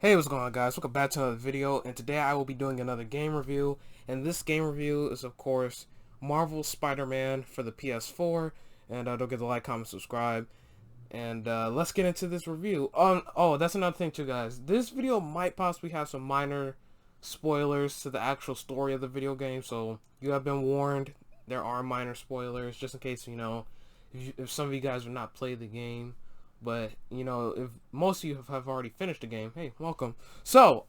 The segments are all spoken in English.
Hey, what's going on, guys? Welcome back to another video, and today I will be doing another game review, and this game review is, of course, Marvel's Spider-Man for the PS4, and don't forget to like, comment, subscribe, and let's get into this review. Oh, that's another thing too, guys. This video might possibly have some minor spoilers to the actual story of the video game, so you have been warned. There are minor spoilers, just in case, if some of you guys have not played the game. But, if most of you have already finished the game, hey, welcome. So,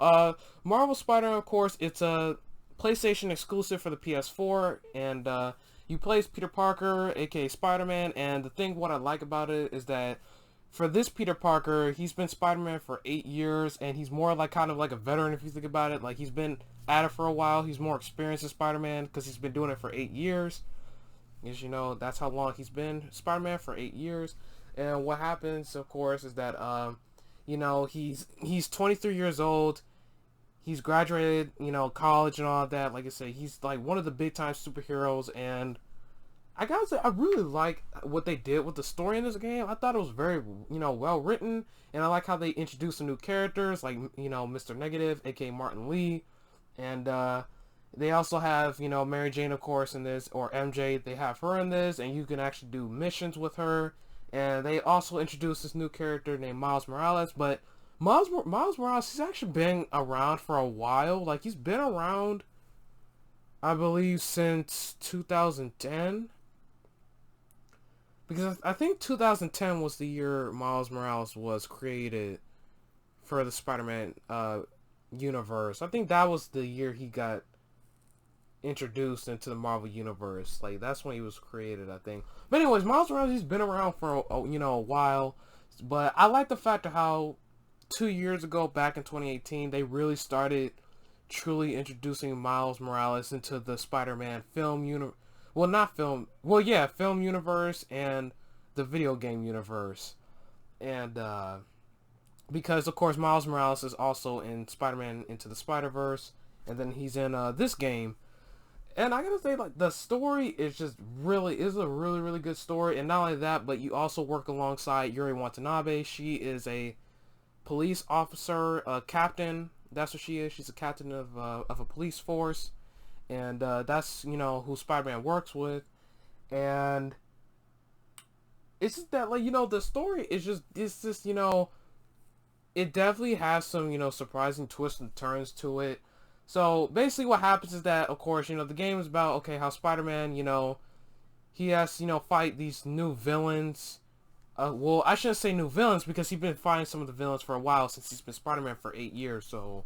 Marvel Spider-Man, of course, it's a PlayStation exclusive for the PS4, and you play as Peter Parker, aka Spider-Man, and the thing what I like about it is that for this Peter Parker, he's been Spider-Man for 8 years, and he's more like kind of like a veteran if you think about it. Like, he's been at it for a while. He's more experienced as Spider-Man because he's been doing it for 8 years. As you know, that's how long he's been Spider-Man, for 8 years. And what happens, of course, is that he's 23 years old. He's graduated, college and all that. Like I said, he's like one of the big time superheroes, and I gotta say, I really like what they did with the story in this game. I thought it was very, well written, and I like how they introduced some new characters, like Mr. Negative, aka Martin Lee, and they also have, Mary Jane, of course, in this, or MJ. They have her in this, and you can actually do missions with her. And they also introduced this new character named Miles Morales. But Miles Morales, he's actually been around for a while. Like, he's been around, I believe, since 2010. Because I think 2010 was the year Miles Morales was created for the Spider-Man universe. I think that was the year he got introduced into the Marvel universe. Like, that's when he was created, I think. But anyways, Miles Morales, he's been around for a while. But I like the fact of how 2 years ago, back in 2018, they really started truly introducing Miles Morales into the Spider-Man film universe. Well, not film. Well, yeah, film universe and the video game universe. And because, of course, Miles Morales is also in Spider-Man Into the Spider-Verse. And then he's in this game. And I gotta say, like, the story is just is a really good story. And not only that, but you also work alongside Yuri Watanabe. She is a police officer, a captain. That's what she is. She's a captain of a police force. And that's, who Spider-Man works with. And it's just that, like, the story is just, it definitely has some, surprising twists and turns to it. So basically what happens is that, of course, the game is about, okay, how Spider-Man, he has to, fight these new villains. Well, I shouldn't say new villains because he's been fighting some of the villains for a while since he's been Spider-Man for 8 years. So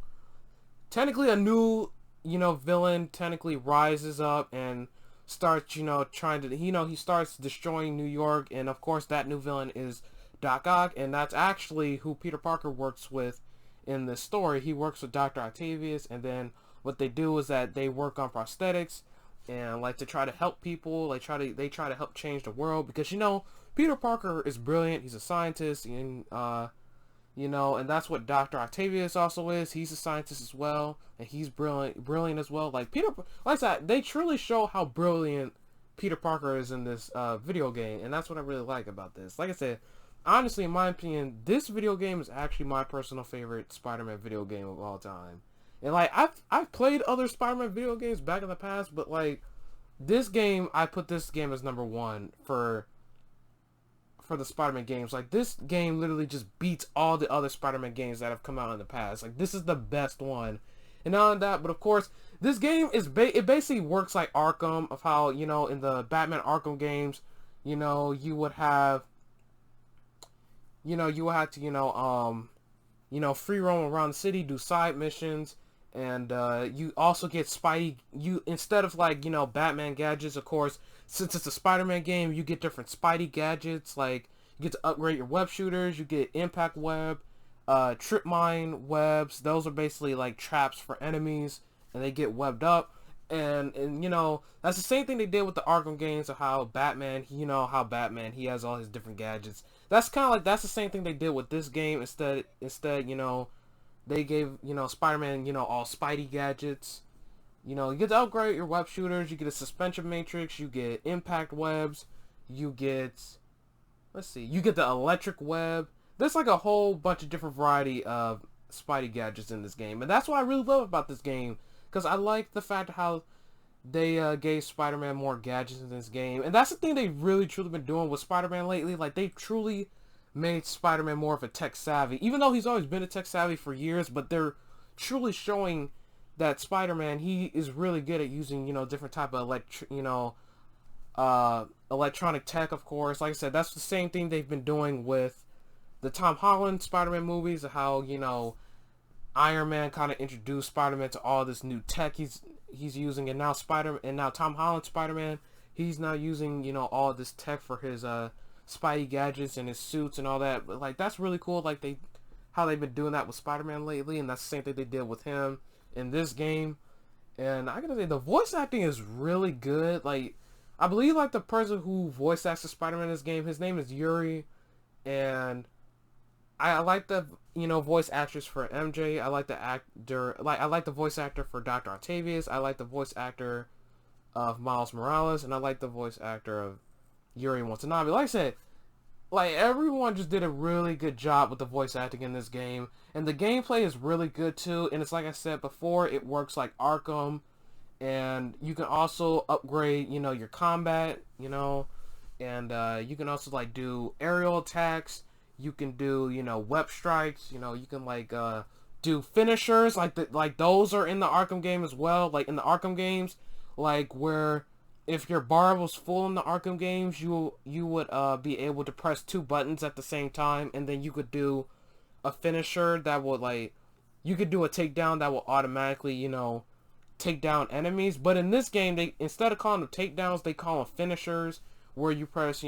technically a new, villain technically rises up and starts, trying to, he starts destroying New York. And of course that new villain is Doc Ock, and that's actually who Peter Parker works with in this story. He works with Dr. Octavius, and then what they do is that they work on prosthetics and like to try to help people. They try to help change the world because Peter Parker is brilliant. He's a scientist, and and that's what Dr. Octavius also is. He's a scientist as well, and he's brilliant as well. Like like I said, they truly show how brilliant Peter Parker is in this video game, and that's what I really like about this. Like I said, honestly, in my opinion, this video game is actually my personal favorite Spider-Man video game of all time. And like, I've played other Spider-Man video games back in the past, but like, this game, I put this game as number one for the Spider-Man games. Like, this game literally just beats all the other Spider-Man games that have come out in the past. Like, this is the best one. And not only that, but of course, this game is it basically works like Arkham, of how, in the Batman Arkham games, you would have you will have to, free roam around the city, do side missions, and you also get Spidey. You, instead of like, Batman gadgets, of course, since it's a Spider-Man game, you get different Spidey gadgets. Like, you get to upgrade your web shooters. You get impact web, trip mine webs. Those are basically like traps for enemies, and they get webbed up. And that's the same thing they did with the Arkham games, of how Batman, he has all his different gadgets. That's kind of like, that's the same thing they did with this game. Instead, they gave, Spider-Man, all Spidey gadgets. You get to upgrade your web shooters. You get a suspension matrix. You get impact webs. You get, you get the electric web. There's like a whole bunch of different variety of Spidey gadgets in this game, and that's what I really love about this game, because I like the fact how they gave Spider-Man more gadgets in this game, and that's the thing they've really truly been doing with Spider-Man lately. Like, they've truly made Spider-Man more of a tech savvy, even though he's always been a tech savvy for years. But they're truly showing that Spider-Man, he is really good at using, different type of electronic tech. Of course, like I said, that's the same thing they've been doing with the Tom Holland Spider-Man movies. How Iron Man kind of introduced Spider-Man to all this new tech he's using, and now Tom Holland Spider-Man, he's now using all this tech for his Spidey gadgets and his suits and all that. But like, that's really cool. Like, how they've been doing that with Spider-Man lately, and that's the same thing they did with him in this game. And I gotta say, the voice acting is really good. Like, I believe like the person who voice acts as Spider-Man in this game, his name is Yuri, and I like the voice actress for MJ. I like the actor, I like the voice actor for Dr. Octavius. I like the voice actor of Miles Morales, and I like the voice actor of Yuri Watanabe. Like I said, like, everyone just did a really good job with the voice acting in this game, and the gameplay is really good too. And it's like I said before, it works like Arkham, and you can also upgrade your combat, and you can also like do aerial attacks. You can do web strikes. You can like do finishers, like those are in the Arkham game as well. Like, in the Arkham games, like, where if your bar was full in the Arkham games, you would be able to press 2 buttons at the same time, and then you could do a finisher that would, like, you could do a takedown that will automatically take down enemies. But in this game, they, instead of calling them takedowns, they call them finishers, where you press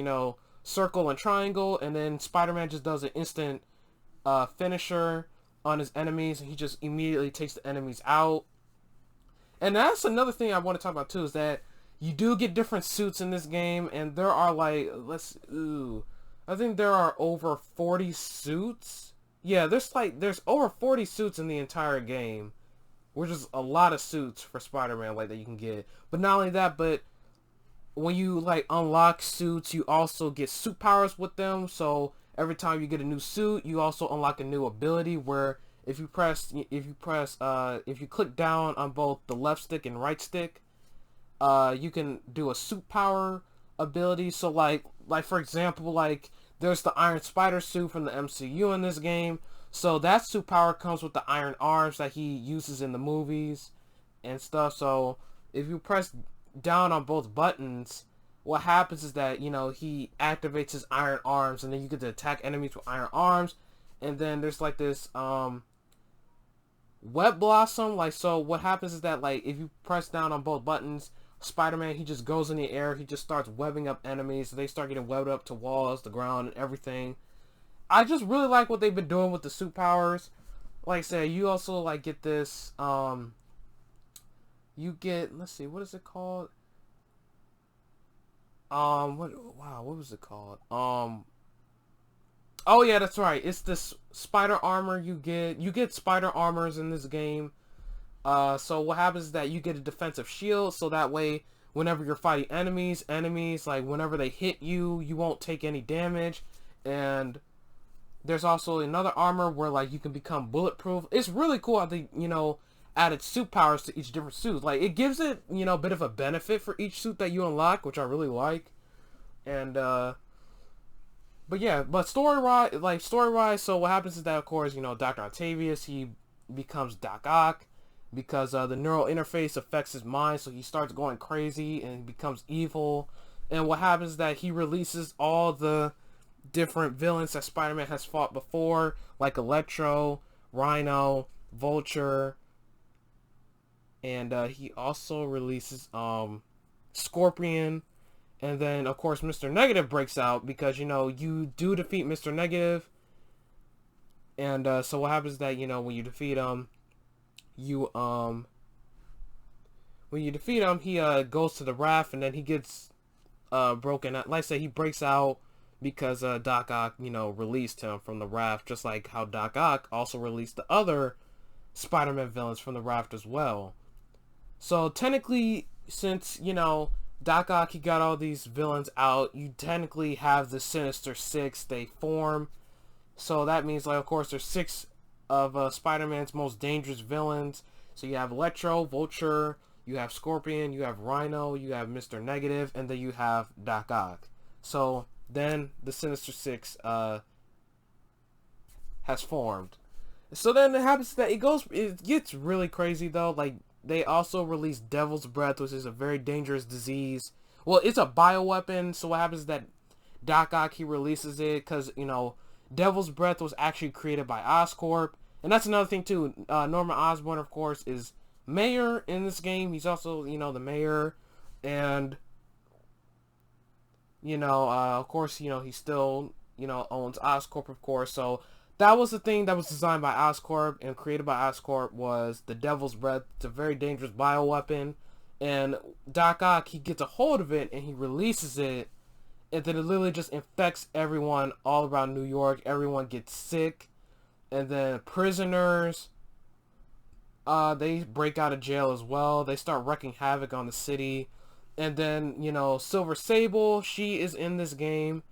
circle and triangle, and then Spider-Man just does an instant finisher on his enemies, and he just immediately takes the enemies out. And that's another thing I want to talk about too, is that you do get different suits in this game, and there are like, I think there are over 40 suits. Yeah, there's over 40 suits in the entire game, which is a lot of suits for Spider-Man, like, that you can get. But not only that, but when you like unlock suits, you also get suit powers with them. So every time you get a new suit, you also unlock a new ability, where if you click down on both the left stick and right stick, you can do a suit power ability. So like for example, like, there's the Iron Spider suit from the MCU in this game. So that suit power comes with the iron arms that he uses in the movies and stuff. So if you press down on both buttons, what happens is that he activates his iron arms, and then you get to attack enemies with iron arms. And then there's like this web blossom. Like, so what happens is that, like, if you press down on both buttons, Spider-Man, he just goes in the air, he just starts webbing up enemies. So they start getting webbed up to walls, the ground, and everything. I just really like what they've been doing with the suit powers. Like I said, you also like get this you get, let's see, what is it called? What was it called? Oh yeah, that's right. It's this spider armor you get. You get spider armors in this game. So what happens is that you get a defensive shield, so that way whenever you're fighting enemies, like, whenever they hit you, you won't take any damage. And there's also another armor where, like, you can become bulletproof. It's really cool how they, added suit powers to each different suit. Like, it gives it, a bit of a benefit for each suit that you unlock, which I really like. And, but yeah, but story-wise, so what happens is that, of course, Dr. Octavius, he becomes Doc Ock, because the neural interface affects his mind, so he starts going crazy and becomes evil. And what happens is that he releases all the different villains that Spider-Man has fought before, like Electro, Rhino, Vulture, and he also releases Scorpion. And then, of course, Mr. Negative breaks out, because you do defeat Mr. Negative. And so what happens is that when you defeat him, he goes to the raft, and then he gets broken out. Like I said, he breaks out because Doc Ock released him from the raft, just like how Doc Ock also released the other Spider-Man villains from the raft as well. So technically, since Doc Ock, he got all these villains out, you technically have the Sinister Six. They form, so that means, like, of course, there's 6 of Spider-Man's most dangerous villains. So you have Electro, Vulture, you have Scorpion, you have Rhino, you have Mr. Negative, and then you have Doc Ock. So then the Sinister Six has formed. So then it happens that it gets really crazy though. Like, they also release Devil's Breath, which is a very dangerous disease. Well, it's a bioweapon. So what happens is that Doc Ock, he releases it because, you know, Devil's Breath was actually created by Oscorp. And that's another thing too. Norman Osborn, of course, is mayor in this game. He's also, you know, the mayor. And, you know, of course, you know, he still, you know, owns Oscorp, of course. So that was the thing that was designed by Oscorp and created by Oscorp, was the Devil's Breath. It's a very dangerous bioweapon. And Doc Ock, he gets a hold of it and he releases it. And then it literally just infects everyone all around New York. Everyone gets sick. And then prisoners, they break out of jail as well. They start wreaking havoc on the city. And then, you know, Silver Sable, she is in this game.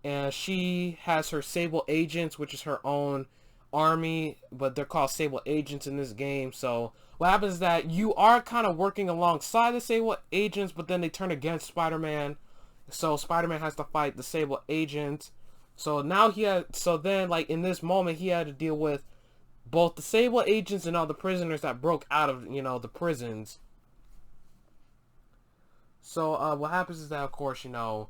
And she has her Sable Agents, which is her own army, but they're called Sable Agents in this game. So what happens is that you are kind of working alongside the Sable Agents, but then they turn against Spider-Man. So Spider-Man has to fight the Sable Agent. So now so then, like, in this moment, he had to deal with both the Sable Agents and all the prisoners that broke out of, you know, the prisons. So what happens is that, of course, you know,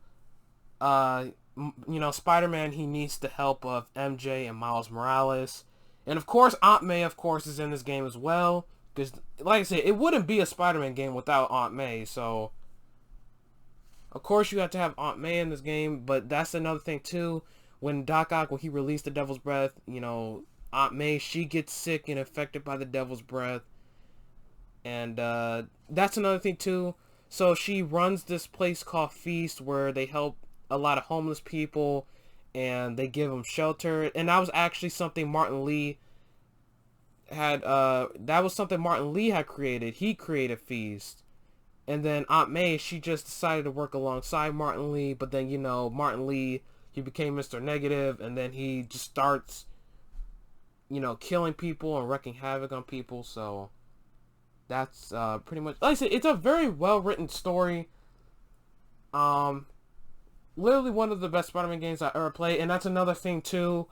Spider-Man, he needs the help of MJ and Miles Morales. And of course, Aunt May, of course, is in this game as well. Because, like I said, it wouldn't be a Spider-Man game without Aunt May. So, of course, you have to have Aunt May in this game. But that's another thing, too. When Doc Ock, when he released the Devil's Breath, you know, Aunt May, she gets sick and affected by the Devil's Breath. And that's another thing, too. So she runs this place called Feast, where they help a lot of homeless people and they give them shelter. And that was actually something Martin Lee had created. He created Feast. And then Aunt May, she just decided to work alongside Martin Lee, but then, you know, Martin Lee, he became Mr. Negative, and then he just starts, you know, killing people and wreaking havoc on people. So that's pretty much, like I said, it's a very well written story. Literally one of the best Spider-Man games I ever played. And that's another thing too.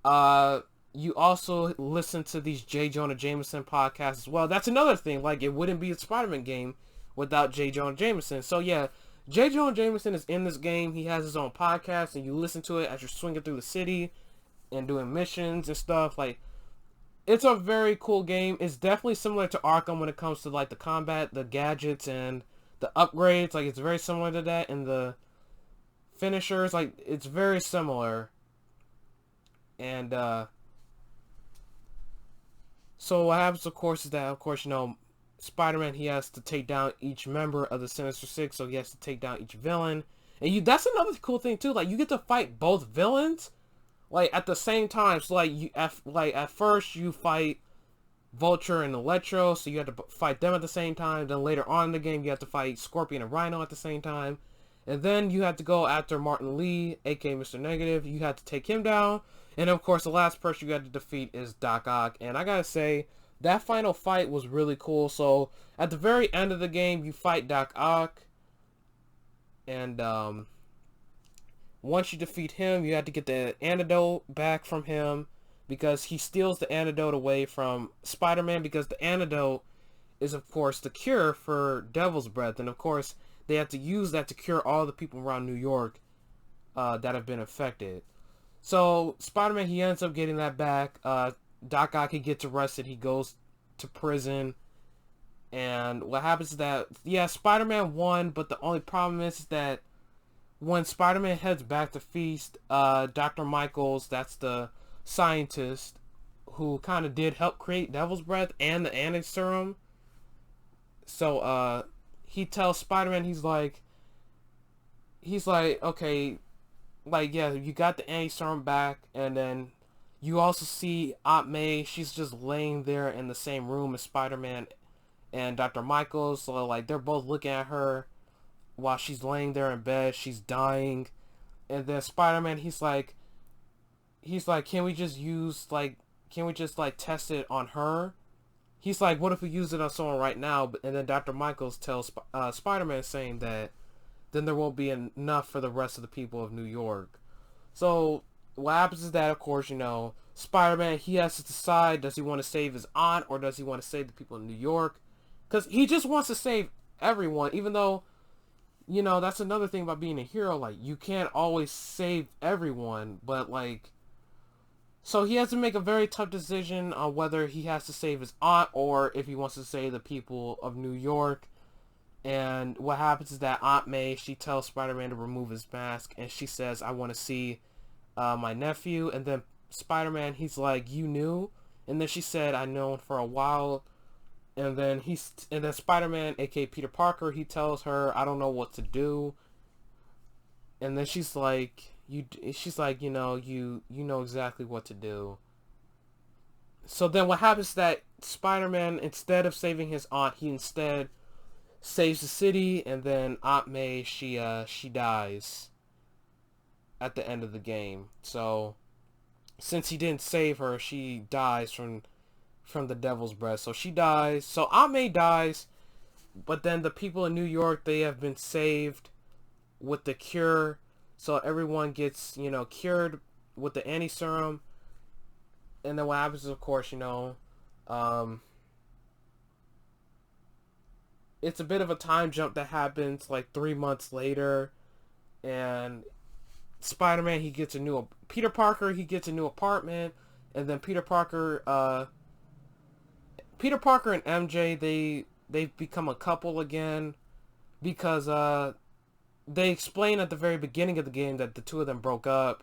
You also listen to these J. Jonah Jameson podcasts as well. That's another thing. Like, it wouldn't be a Spider-Man game without J. Jonah Jameson. So yeah, J. Jonah Jameson is in this game. He has his own podcast, and you listen to it as you're swinging through the city and doing missions and stuff. Like, it's a very cool game. It's definitely similar to Arkham when it comes to, like, the combat, the gadgets, and the upgrades. Like, it's very similar to that. And the finishers, like, it's very similar. And so what happens, of course, is that, of course, you know, Spider-Man, he has to take down each member of the Sinister Six, so he has to take down each villain. And that's another cool thing too. Like, you get to fight both villains, like, at the same time. So at first you fight Vulture and Electro, so you have to fight them at the same time. Then later on in the game, you have to fight Scorpion and Rhino at the same time. And then you have to go after Martin Lee, aka Mr. Negative. You have to take him down. And of course, the last person you got to defeat is Doc Ock. And I gotta say, that final fight was really cool. So at the very end of the game, you fight Doc Ock. And once you defeat him, you have to get the antidote back from him, because he steals the antidote away from Spider-Man, because the antidote is, of course, the cure for Devil's Breath. And of course, they have to use that to cure all the people around New York that have been affected. So Spider-Man, he ends up getting that back. Doc Ock, he gets arrested. He goes to prison. And what happens is that, yeah, Spider-Man won, but the only problem is that when Spider-Man heads back to Feast, Dr. Michaels, that's the scientist who kind of did help create Devil's Breath and the anti-serum. So, he tells Spider-Man, he's like, okay, like, yeah, you got the anti-serum back, and then you also see Aunt May, she's just laying there in the same room as Spider-Man and Dr. Michaels. So, like, they're both looking at her while she's laying there in bed. She's dying. And then Spider-Man, he's like, can we just use, like, like test it on her? He's like, what if we use it on someone right now? And then Dr. Michaels tells Spider-Man, saying that then there won't be enough for the rest of the people of New York. So what happens is that, of course, Spider-Man, he has to decide, does he want to save his aunt or does he want to save the people in New York? Because he just wants to save everyone, even though, that's another thing about being a hero. Like, you can't always save everyone, but, like, so he has to make a very tough decision on whether he has to save his aunt or if he wants to save the people of New York. And what happens is that Aunt May, she tells Spider-Man to remove his mask, and she says, I want to see my nephew. And then Spider-Man, he's like, you knew? And then she said, I known for a while. And then Spider-Man, aka Peter Parker, he tells her, I don't know what to do. And then she's like, you know exactly what to do. So then what happens is that Spider-Man, instead of saving his aunt, he instead saves the city. And then Aunt May, she dies at the end of the game. So since he didn't save her, she dies from the devil's breath. So she dies. So Aunt May dies, but then the people in New York, they have been saved with the cure. So everyone gets, cured with the anti-serum. And then what happens is, of course, it's a bit of a time jump that happens like 3 months later. And Spider-Man, Peter Parker, he gets a new apartment. And then Peter Parker and MJ, they've become a couple again. Because, they explain at the very beginning of the game that the two of them broke up,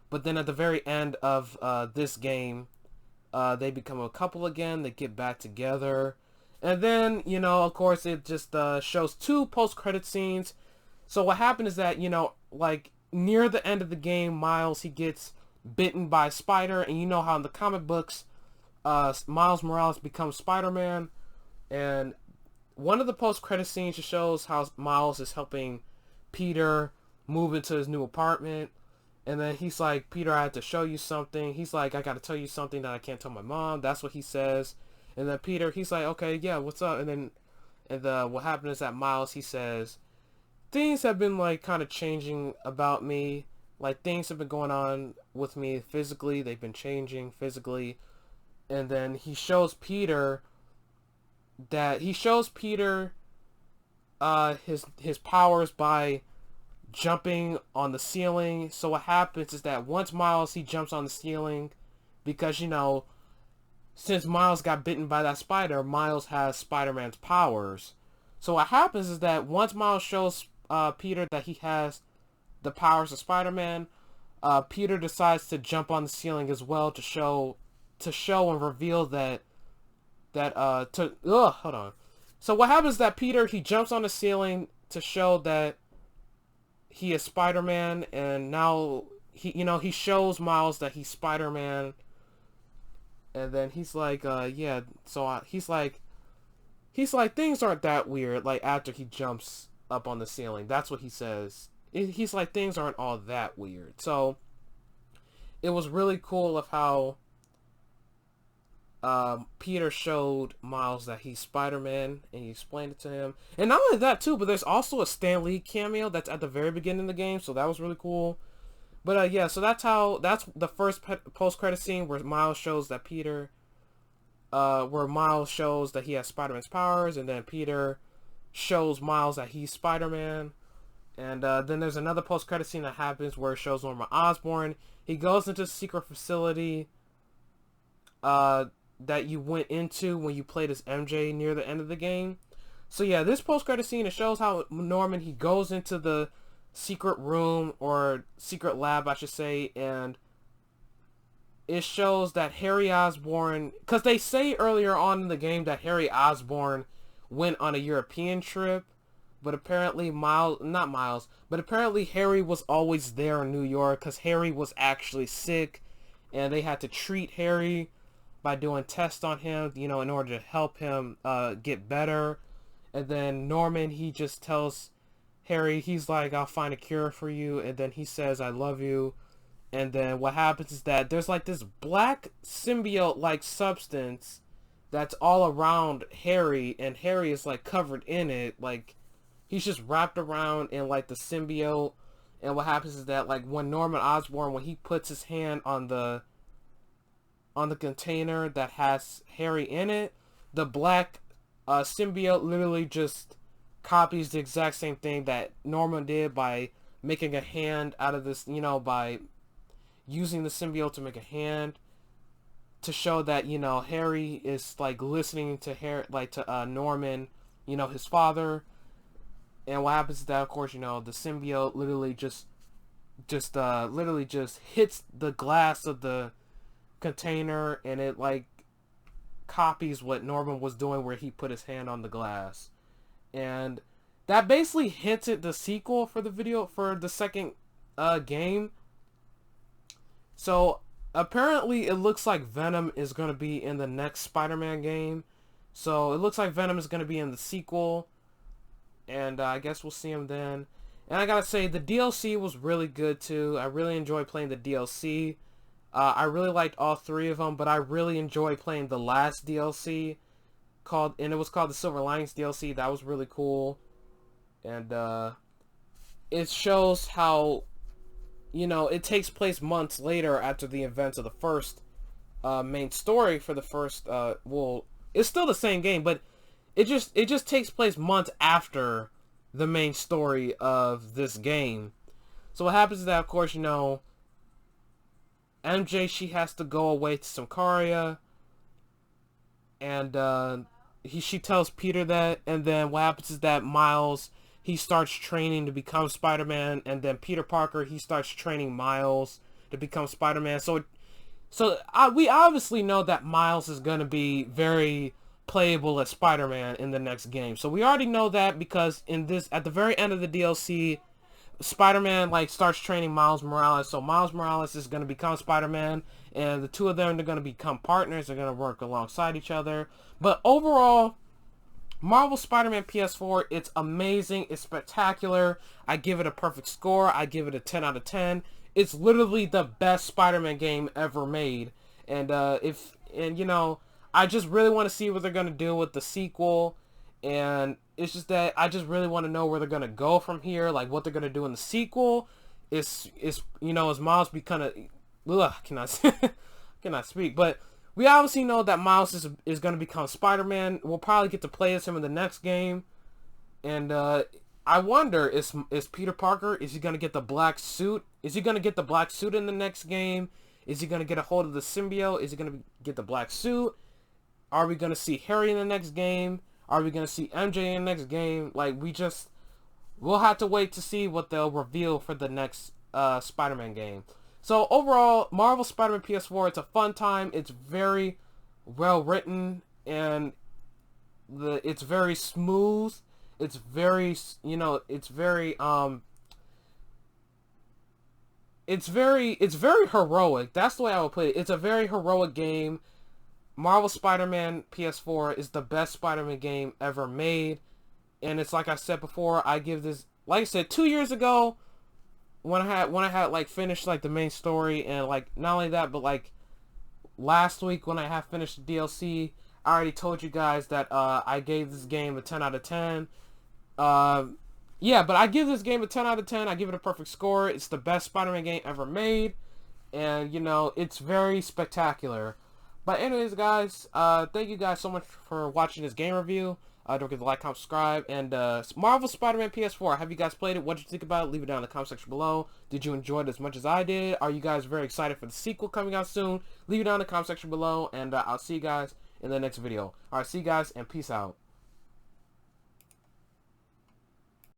but then at the very end of this game, they become a couple again. They get back together, and then of course, it just shows 2 post-credit scenes. So what happened is that like near the end of the game, Miles, he gets bitten by a spider, and you know how in the comic books, Miles Morales becomes Spider-Man, and one of the post-credit scenes just shows how Miles is helping Peter move into his new apartment. And then he's like, Peter, I have to show you something. He's like, I gotta tell you something that I can't tell my mom. That's what he says. And then Peter, he's like, okay, yeah, what's up? And what happened is that Miles, he says, things have been like kind of changing about me. Like, things have been going on with me physically. They've been changing physically. And then he shows Peter his powers by jumping on the ceiling. So what happens is that once Miles, he jumps on the ceiling, because since Miles got bitten by that spider, Miles has Spider-Man's powers. So what happens is that once Miles shows Peter that he has the powers of Spider-Man, Peter decides to jump on the ceiling as well to show and reveal hold on. So what happens is that Peter, he jumps on the ceiling to show that he is Spider-Man, and now he shows Miles that he's Spider-Man, and then he's like, yeah. So he's like, things aren't that weird. Like, after he jumps up on the ceiling, that's what he says. He's like, things aren't all that weird. So it was really cool of how Peter showed Miles that he's Spider-Man, and he explained it to him. And not only that too, but there's also a Stan Lee cameo that's at the very beginning of the game, so that was really cool. But yeah, so that's the first post-credit scene where Miles shows that Miles shows that he has Spider-Man's powers, and then Peter shows Miles that he's Spider-Man. And then there's another post-credit scene that happens where it shows Norman Osborn. He goes into a secret facility that you went into when you played as MJ near the end of the game. So yeah, this post-credit scene, it shows how Norman, he goes into the secret room, or secret lab, I should say, and it shows that Harry Osborn, because they say earlier on in the game that Harry Osborn went on a European trip, but apparently apparently Harry was always there in New York, because Harry was actually sick, and they had to treat Harry by doing tests on him, in order to help him get better. And then Norman, he just tells Harry, he's like, I'll find a cure for you. And then he says, I love you. And then what happens is that there's like this black symbiote like substance that's all around Harry, and Harry is like covered in it. Like he's just wrapped around in like the symbiote. And what happens is that like when Norman Osborn, when he puts his hand on the container that has Harry in it, the black symbiote literally just copies the exact same thing that Norman did by making a hand out of this, you know, by using the symbiote to make a hand to show that, you know, Harry is like listening to Norman, you know, his father. And what happens is that, of course, you know, the symbiote literally just hits the glass of the container, and it like copies what Norman was doing where he put his hand on the glass. And that basically hinted the sequel for the second game. So apparently it looks like Venom is going to be in the next Spider-Man game. So it looks like Venom is going to be in the sequel. And I guess we'll see him then. And I gotta say, the DLC was really good too. I really enjoyed playing the DLC. I really liked all three of them, but I really enjoyed playing the last DLC and it was called the Silver Linings DLC. That was really cool. And it shows how, you know, it takes place months later after the events of the first main story for the first well, it's still the same game, but it just takes place months after the main story of this game. So what happens is that, of course, you know, MJ, she has to go away to Symkaria, and she tells Peter that, and then what happens is that Miles, he starts training to become Spider-Man, and then Peter Parker, he starts training Miles to become Spider-Man. So we obviously know that Miles is going to be very playable as Spider-Man in the next game. So we already know that because at the very end of the DLC, Spider-Man like starts training Miles Morales. So Miles Morales is going to become Spider-Man, and the two of them, they're going to become partners. They're going to work alongside each other. But overall, Marvel Spider-Man PS4, it's amazing. It's spectacular. I give it a perfect score. I give it a 10 out of 10. It's literally the best Spider-Man game ever made. And you know, I just really want to see what they're going to do with the sequel. And it's just that I just really want to know where they're going to go from here. Like what they're going to do in the sequel. Is you know, is Miles be kind of... cannot speak. But we obviously know that Miles is going to become Spider-Man. We'll probably get to play as him in the next game. And I wonder, is Peter Parker, is he going to get the black suit? Is he going to get the black suit in the next game? Is he going to get a hold of the symbiote? Is he going to get the black suit? Are we going to see Harry in the next game? Are we going to see MJ in the next game? Like, we'll have to wait to see what they'll reveal for the next Spider-Man game. So overall, Marvel Spider-Man PS4, it's a fun time. It's very well written, and it's very smooth. It's very, you know, it's very heroic. That's the way I would put it. It's a very heroic game. Marvel Spider-Man PS4 is the best Spider-Man game ever made. And it's like I said before, I give this, like I said, 2 years ago, when I had like finished like the main story, and like not only that, but like last week when I had finished the DLC, I already told you guys that I gave this game a 10 out of 10. Yeah, but I give this game a 10 out of 10. I give it a perfect score. It's the best Spider-Man game ever made. And, you know, it's very spectacular. But anyways, guys, thank you guys so much for watching this game review. Don't forget to like, comment, subscribe. And Marvel Spider-Man PS4, have you guys played it? What did you think about it? Leave it down in the comment section below. Did you enjoy it as much as I did? Are you guys very excited for the sequel coming out soon? Leave it down in the comment section below. And I'll see you guys in the next video. Alright, see you guys, and peace out.